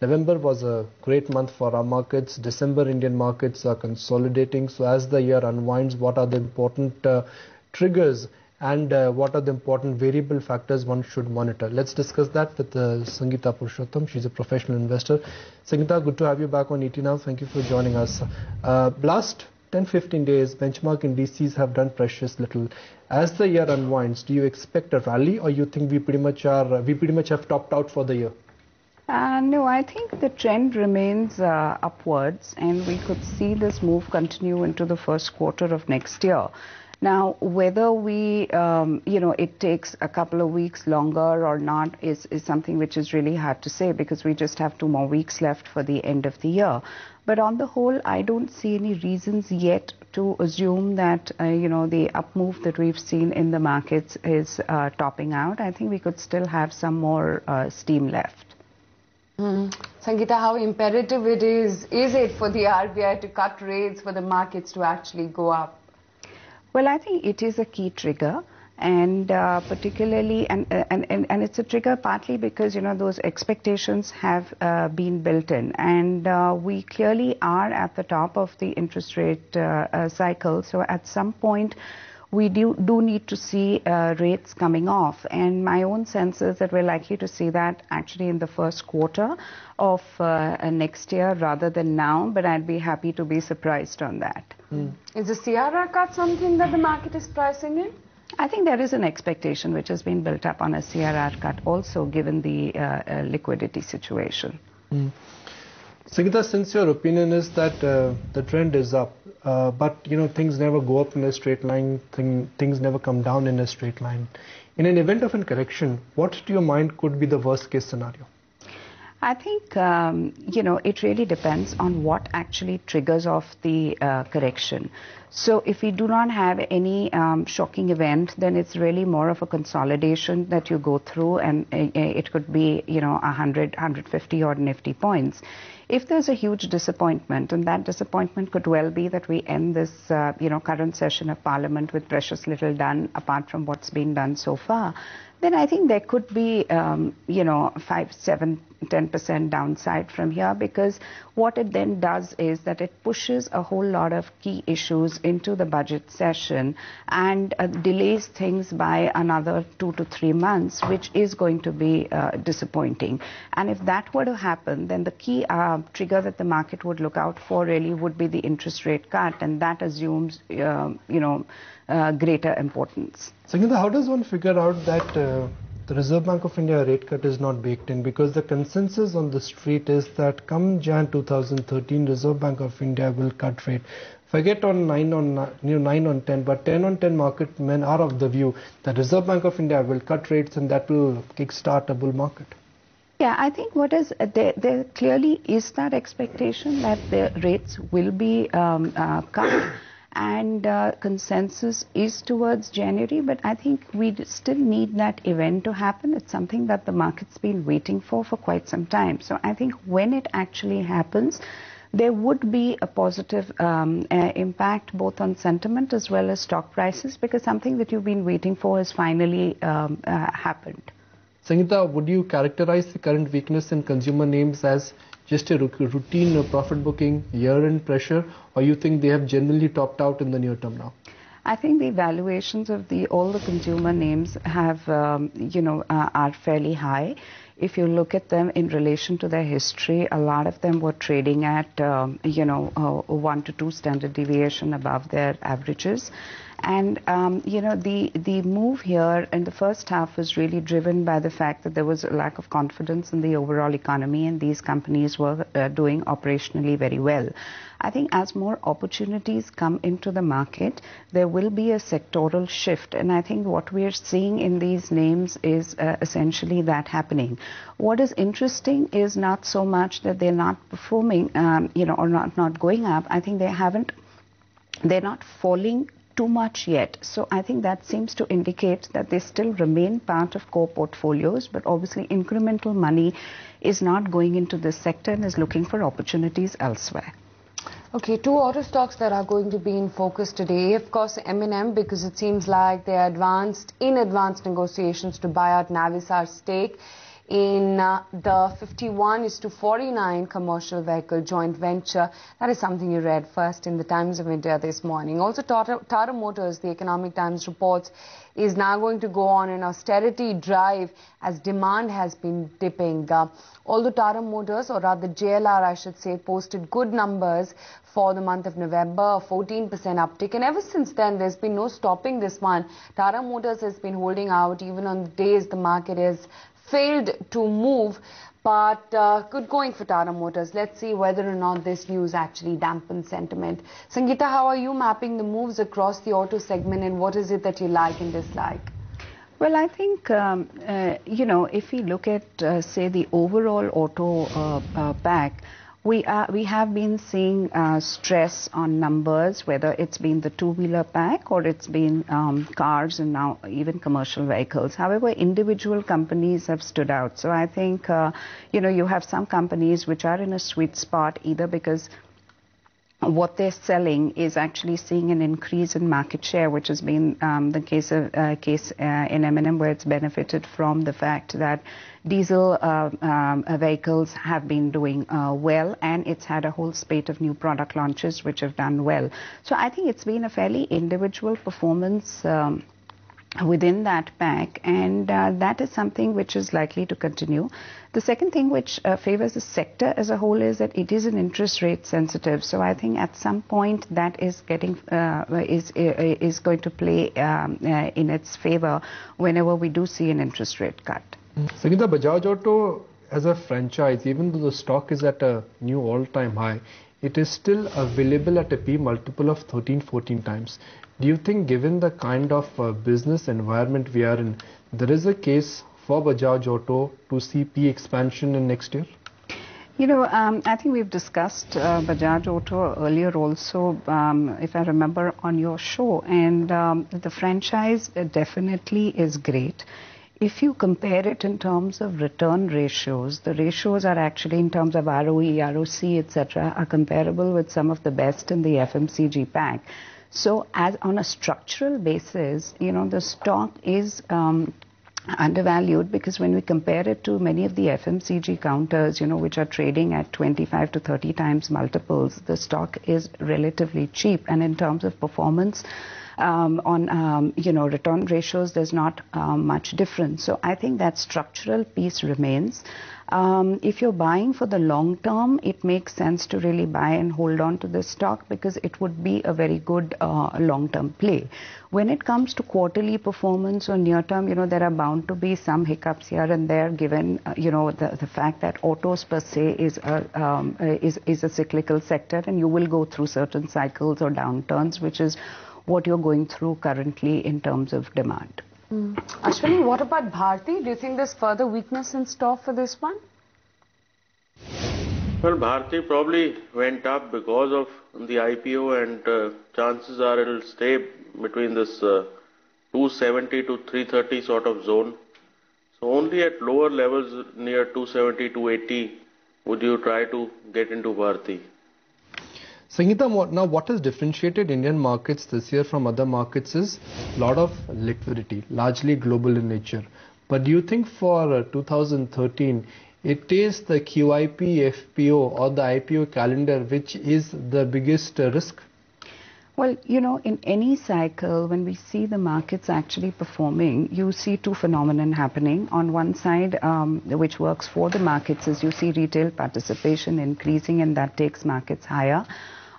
November was a great month for our markets. December Indian markets are consolidating. So as the year unwinds, what are the important triggers and what are the important variable factors one should monitor? Let's discuss that with Sangeeta Purushottam. She's a professional investor. Sangeeta, good to have you back on ET Now. Thank you for joining us. Last 10-15 days, benchmark indices have done precious little. As the year unwinds, do you expect a rally, or you think we pretty much have topped out for the year? No, I think the trend remains upwards, and we could see this move continue into the first quarter of next year. Now, whether it takes a couple of weeks longer or not is something which is really hard to say, because we just have 2 more weeks left for the end of the year. But on the whole, I don't see any reasons yet to assume that, the up move that we've seen in the markets is topping out. I think we could still have some more steam left. Sangeeta, how imperative is it for the RBI to cut rates for the markets to actually go up? Well, I think it is a key trigger, and particularly, and it's a trigger partly because, those expectations have been built in, and we clearly are at the top of the interest rate cycle. So at some point, we do need to see rates coming off, and my own sense is that we're likely to see that actually in the first quarter of next year rather than now, but I'd be happy to be surprised on that. Is the CRR cut something that the market is pricing in? I think there is an expectation which has been built up on a CRR cut also, given the liquidity situation. Sangeeta, since your opinion is that the trend is up, but things never go up in a straight line, things never come down in a straight line. In an event of a correction, what to your mind could be the worst case scenario? I think, it really depends on what actually triggers off the correction. So if we do not have any shocking event, then it's really more of a consolidation that you go through, and it could be, 100, 150 odd nifty points. If there's a huge disappointment, and that disappointment could well be that we end this, current session of Parliament with precious little done apart from what's been done so far, then I think there could be, 5, 7, 10% downside from here, because what it then does is that it pushes a whole lot of key issues into the budget session and delays things by another 2 to 3 months, which is going to be disappointing. And if that were to happen, then the key trigger that the market would look out for really would be the interest rate cut, and that assumes, greater importance. Sangeeta, how does one figure out that the Reserve Bank of India rate cut is not baked in? Because the consensus on the street is that come Jan 2013, Reserve Bank of India will cut rate. Forget on 9 on 10, but 10 on 10 market men are of the view that Reserve Bank of India will cut rates, and that will kickstart a bull market. Yeah, I think there clearly is that expectation that the rates will be cut. And consensus is towards January, but I think we still need that event to happen. It's something that the market's been waiting for quite some time. So I think when it actually happens, there would be a positive impact both on sentiment as well as stock prices, because something that you've been waiting for has finally happened. Sangeeta, would you characterize the current weakness in consumer names as just a routine profit booking, year-end pressure, or you think they have generally topped out in the near term now? I think the valuations of all the consumer names have, are fairly high. If you look at them in relation to their history, a lot of them were trading at, 1 to 2 standard deviation above their averages. And, the move here in the first half was really driven by the fact that there was a lack of confidence in the overall economy, and these companies were doing operationally very well. I think as more opportunities come into the market, there will be a sectoral shift. And I think what we are seeing in these names is essentially that happening. What is interesting is not so much that they're not performing, or not going up. I think they're not falling too much yet. So I think that seems to indicate that they still remain part of core portfolios, but obviously incremental money is not going into this sector and is looking for opportunities elsewhere. Okay, 2 auto stocks that are going to be in focus today. Of course, M&M, because it seems like they are in advanced negotiations to buy out Navistar's stake in the 51:49 commercial vehicle joint venture. That is something you read first in the Times of India this morning. Also, Tata Motors, the Economic Times reports, is now going to go on an austerity drive as demand has been dipping. Although Tata Motors, or rather JLR I should say, posted good numbers for the month of November, a 14% uptick, and ever since then there's been no stopping this one. Tata Motors has been holding out even on the days the market has failed to move, but good going for Tata Motors. Let's see whether or not this news actually dampens sentiment. Sangeeta, how are you mapping the moves across the auto segment, and what is it that you like and dislike? Well, I think, if we look at, say, the overall auto pack, we have been seeing stress on numbers, whether it's been the two-wheeler pack or it's been cars and now even commercial vehicles. However, individual companies have stood out. So I think, you have some companies which are in a sweet spot, either because what they're selling is actually seeing an increase in market share, which has been the case in M&M, where it's benefited from the fact that diesel vehicles have been doing well, and it's had a whole spate of new product launches which have done well. So I think it's been a fairly individual performance within that pack, and that is something which is likely to continue. The second thing which favors the sector as a whole is that it is an interest rate sensitive. So I think at some point that is getting is going to play in its favor whenever we do see an interest rate cut. Sangeeta, Bajaj Auto as a franchise, even though the stock is at a new all-time high, it is still available at a P multiple of 13-14 times. Do you think, given the kind of business environment we are in, there is a case for Bajaj Auto to see P expansion in next year? I think we've discussed Bajaj Auto earlier also, if I remember, on your show, and the franchise definitely is great. If you compare it in terms of return ratios, the ratios are actually, in terms of ROE, ROC, etc., are comparable with some of the best in the FMCG pack. So as on a structural basis, the stock is undervalued, because when we compare it to many of the FMCG counters, which are trading at 25 to 30 times multiples, the stock is relatively cheap. And in terms of performance, on return ratios, there's not much difference. So I think that structural piece remains. If you're buying for the long term, it makes sense to really buy and hold on to the stock, because it would be a very good long-term play. When it comes to quarterly performance or near term, there are bound to be some hiccups here and there, given the fact that autos per se is a cyclical sector, and you will go through certain cycles or downturns, which is what you're going through currently in terms of demand. Ashwini, what about Bharti? Do you think there's further weakness in store for this one? Well, Bharti probably went up because of the IPO, and chances are it'll stay between this 270 to 330 sort of zone. So only at lower levels near 270, 280 would you try to get into Bharti. Sangeeta, now what has differentiated Indian markets this year from other markets is a lot of liquidity, largely global in nature. But do you think for 2013, it is the QIP, FPO or the IPO calendar which is the biggest risk? Well, in any cycle, when we see the markets actually performing, you see two phenomena happening. On one side, which works for the markets, is you see retail participation increasing, and that takes markets higher.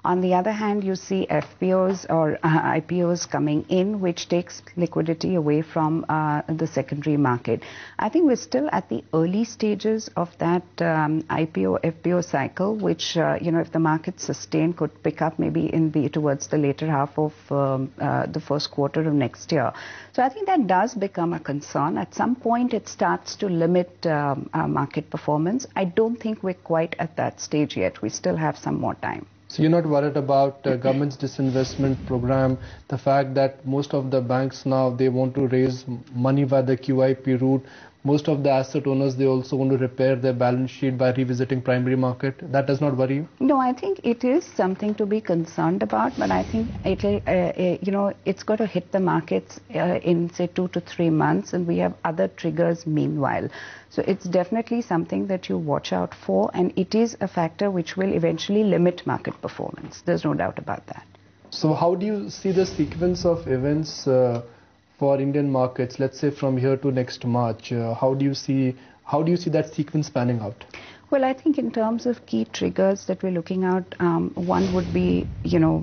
On the other hand, you see FPOs or IPOs coming in, which takes liquidity away from the secondary market. I think we're still at the early stages of that IPO, FPO cycle, which, if the markets sustain, could pick up maybe towards the later half of the first quarter of next year. So I think that does become a concern. At some point, it starts to limit market performance. I don't think we're quite at that stage yet. We still have some more time. So you're not worried about government's disinvestment program, the fact that most of the banks now, they want to raise money via the QIP route, most of the asset owners, they also want to repair their balance sheet by revisiting primary market. That does not worry you? No, I think it is something to be concerned about, but I think it'll, it's got to hit the markets in say 2 to 3 months, and we have other triggers meanwhile. So it's definitely something that you watch out for, and it is a factor which will eventually limit market performance. There's no doubt about that. So how do you see the sequence of events for Indian markets, let's say from here to next March? How do you see that sequence panning out? Well, I think in terms of key triggers that we're looking at, one would be,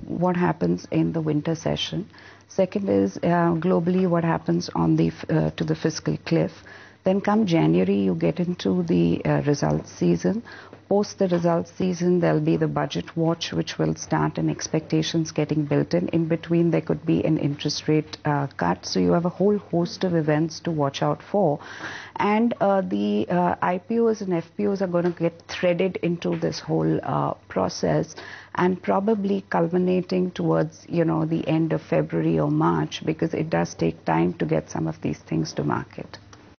what happens in the winter session. Second is globally what happens on the to the fiscal cliff. Then come January, you get into the results season. Post the results season, there'll be the budget watch, which will start, and expectations getting built in. In between, there could be an interest rate cut. So you have a whole host of events to watch out for. And the IPOs and FPOs are going to get threaded into this whole process, and probably culminating towards, the end of February or March, because it does take time to get some of these things to market.